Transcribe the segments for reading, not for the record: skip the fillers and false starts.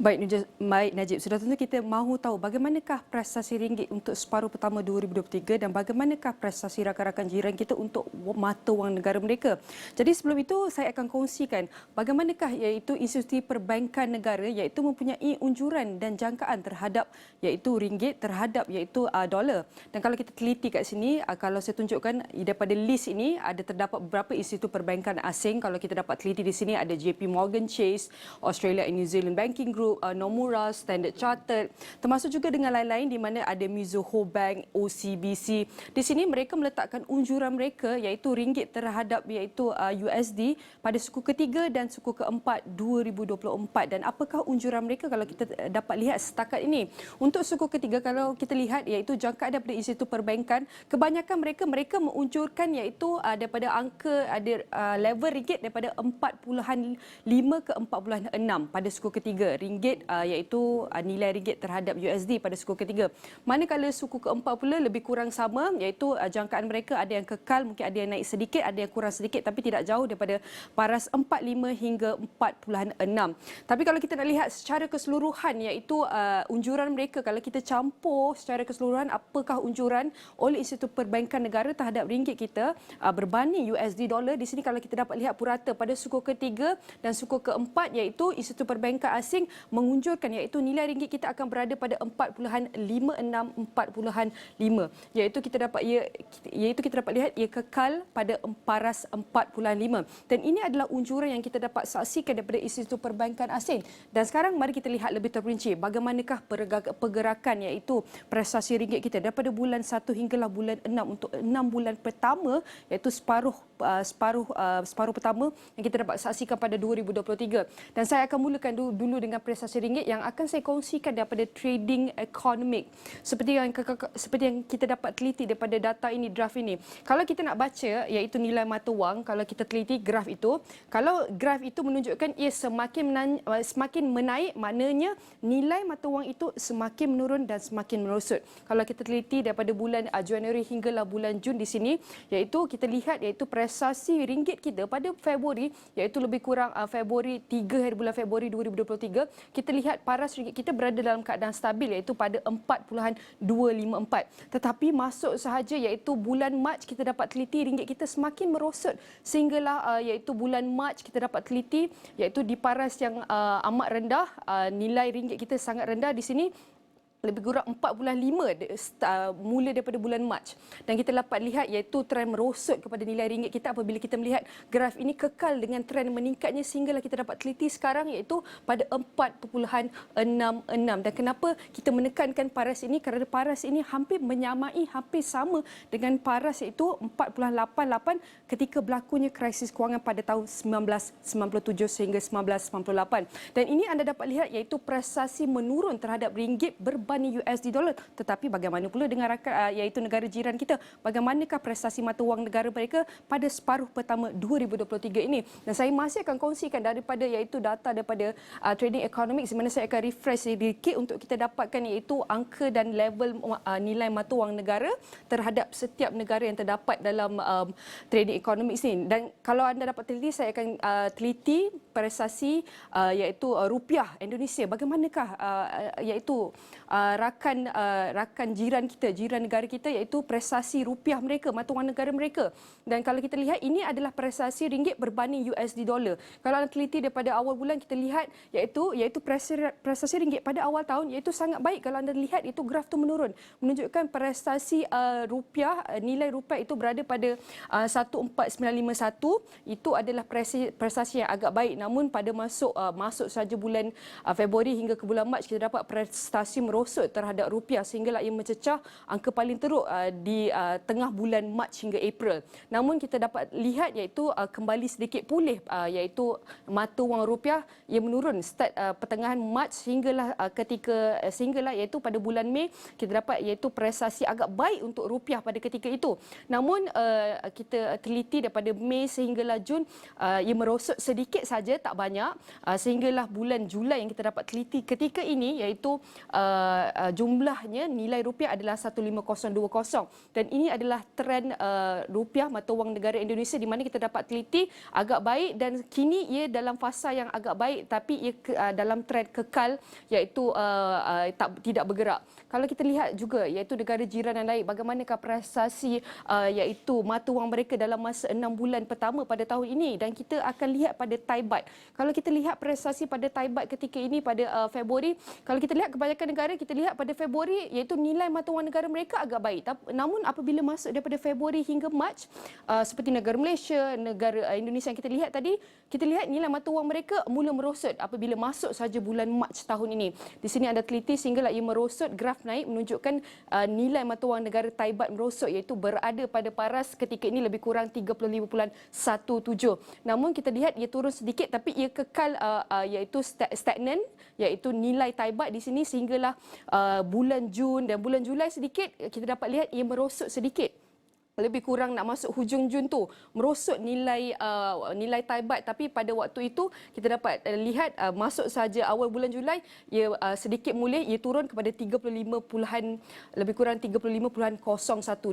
Baik Najib, sudah tentu kita mahu tahu bagaimanakah prestasi ringgit untuk separuh pertama 2023 dan bagaimanakah prestasi rakan-rakan jiran kita untuk mata wang negara mereka. Jadi sebelum itu saya akan kongsikan bagaimanakah iaitu institusi perbankan negara iaitu mempunyai unjuran dan jangkaan terhadap iaitu ringgit terhadap iaitu dolar. Dan kalau kita teliti kat sini, kalau saya tunjukkan daripada list ini ada terdapat beberapa institusi perbankan asing. Kalau kita dapat teliti di sini ada JP Morgan Chase, Australia and New Zealand Banking Group, Nomura, Standard Chartered, termasuk juga dengan lain-lain di mana ada Mizuho Bank, OCBC. Di sini mereka meletakkan unjuran mereka iaitu ringgit terhadap iaitu USD pada suku ketiga dan suku keempat 2024. Dan apakah unjuran mereka kalau kita dapat lihat setakat ini? Untuk suku ketiga kalau kita lihat iaitu jangkaan daripada institusi perbankan, kebanyakan mereka mengunjurkan iaitu daripada angka ada level ringgit daripada 4.5 ke 4.6 pada suku ketiga. Ringgit iaitu nilai ringgit terhadap USD pada suku ketiga. Manakala suku keempat pula lebih kurang sama iaitu jangkaan mereka ada yang kekal, mungkin ada yang naik sedikit, ada yang kurang sedikit tapi tidak jauh daripada paras 45 hingga 4.6. Tapi kalau kita nak lihat secara keseluruhan iaitu unjuran mereka kalau kita campur secara keseluruhan apakah unjuran oleh Institut Perbankan Negara terhadap ringgit kita berbanding USD dolar. Di sini kalau kita dapat lihat purata pada suku ketiga dan suku keempat iaitu Institut Perbankan Asing mengunjurkan iaitu nilai ringgit kita akan berada pada 4.56 4.5 iaitu kita dapat lihat ia kekal pada paras 4.5 dan ini adalah unjuran yang kita dapat saksikan daripada Institut Perbankan Asing. Dan sekarang mari kita lihat lebih terperinci bagaimanakah pergerakan iaitu prestasi ringgit kita daripada bulan 1 hinggalah bulan 6 untuk 6 bulan pertama iaitu separuh pertama yang kita dapat saksikan pada 2023. Dan saya akan mulakan dulu dengan prestasi ringgit yang akan saya kongsikan daripada trading economic. Seperti yang kita dapat teliti daripada data ini, draft ini. Kalau kita nak baca iaitu nilai mata wang, kalau kita teliti graf itu, kalau graf itu menunjukkan ia semakin menaik, maknanya nilai mata wang itu semakin menurun dan semakin merosot. Kalau kita teliti daripada bulan Januari hinggalah bulan Jun di sini, iaitu kita lihat iaitu prestasi ringgit kita pada Februari iaitu lebih kurang Februari 3 hari bulan Februari 2023, kita lihat paras ringgit kita berada dalam keadaan stabil iaitu pada 4.254. Tetapi masuk sahaja iaitu bulan Mac kita dapat teliti ringgit kita semakin merosot sehinggalah iaitu bulan Mac kita dapat teliti iaitu di paras yang amat rendah, nilai ringgit kita sangat rendah di sini lebih kurang 4.5 mula daripada bulan Mac. Dan kita dapat lihat iaitu trend merosot kepada nilai ringgit kita apabila kita melihat graf ini kekal dengan trend meningkatnya sehinggalah kita dapat teliti sekarang iaitu pada 4.66. Dan kenapa kita menekankan paras ini? Kerana paras ini hampir sama dengan paras iaitu 4.88 ketika berlakunya krisis kewangan pada tahun 1997 sehingga 1998. Dan ini anda dapat lihat iaitu prestasi menurun terhadap ringgit berbanding USD dolar. Tetapi bagaimana pula dengan iaitu negara jiran kita? Bagaimanakah prestasi mata wang negara mereka pada separuh pertama 2023 ini? Dan saya masih akan kongsikan daripada iaitu data daripada trading economics di mana saya akan refresh sedikit untuk kita dapatkan iaitu angka dan level nilai mata wang negara terhadap setiap negara yang terdapat dalam trading economics ini. Dan kalau anda dapat teliti, saya akan teliti prestasi iaitu rupiah Indonesia. Bagaimanakah iaitu rakan jiran kita, jiran negara kita iaitu prestasi rupiah mereka, mata wang negara mereka. Dan kalau kita lihat ini adalah prestasi ringgit berbanding USD dolar. Kalau anda teliti daripada awal bulan kita lihat iaitu prestasi ringgit pada awal tahun iaitu sangat baik. Kalau anda lihat itu graf tu menurun menunjukkan prestasi rupiah, nilai rupiah itu berada pada 14951. Itu adalah prestasi yang agak baik. Namun pada masuk saja bulan Februari hingga ke bulan Mac kita dapat prestasi merosot terhadap rupiah sehinggalah ia mencecah angka paling teruk di tengah bulan Mac hingga April. Namun kita dapat lihat iaitu kembali sedikit pulih iaitu mata wang rupiah ia menurun start pertengahan Mac sehinggalah iaitu pada bulan Mei kita dapat iaitu prestasi agak baik untuk rupiah pada ketika itu. Namun kita teliti daripada Mei sehinggalah Jun ia merosot sedikit saja, tak banyak, sehinggalah bulan Julai yang kita dapat teliti ketika ini iaitu jumlahnya nilai rupiah adalah 15020 dan ini adalah trend rupiah mata wang negara Indonesia di mana kita dapat teliti agak baik dan kini ia dalam fasa yang agak baik tapi ia dalam trend kekal iaitu tidak bergerak. Kalau kita lihat juga iaitu negara jiran yang lain bagaimanakah prestasi iaitu mata wang mereka dalam masa 6 bulan pertama pada tahun ini dan kita akan lihat pada Thai baht. Kalau kita lihat prestasi pada Thai baht ketika ini pada Februari, kalau kita lihat kebanyakan negara kita lihat pada Februari iaitu nilai mata wang negara mereka agak baik. Namun apabila masuk daripada Februari hingga Mac seperti negara Malaysia, negara Indonesia yang kita lihat tadi, kita lihat nilai mata wang mereka mula merosot apabila masuk saja bulan Mac tahun ini. Di sini ada teliti sehinggalah ia merosot, graf naik menunjukkan nilai mata wang negara Thai baht merosot iaitu berada pada paras ketika ini lebih kurang 35.17. Namun kita lihat ia turun sedikit tapi ia kekal iaitu stagnan iaitu nilai Thai baht di sini sehinggalah bulan Jun dan bulan Julai sedikit kita dapat lihat ia merosot sedikit. Lebih kurang nak masuk hujung Jun tu merosot nilai Thai baht tapi pada waktu itu kita dapat lihat masuk saja awal bulan Julai ia sedikit mula ia turun kepada 35 lebih kurang 35.01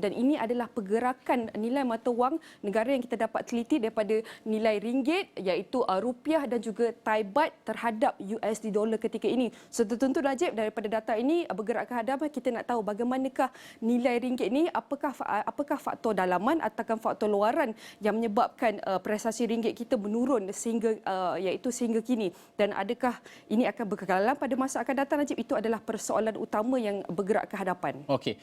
dan ini adalah pergerakan nilai mata wang negara yang kita dapat teliti daripada nilai ringgit iaitu rupiah dan juga Thai baht terhadap USD dollar ketika ini. So tentu Najib daripada data ini bergerak ke hadapan kita nak tahu bagaimanakah nilai ringgit ini apakah faktor dalaman ataupun faktor luaran yang menyebabkan prestasi ringgit kita menurun sehingga kini dan adakah ini akan berkekalan pada masa akan datang Najib, itu adalah persoalan utama yang bergerak ke hadapan. Okey.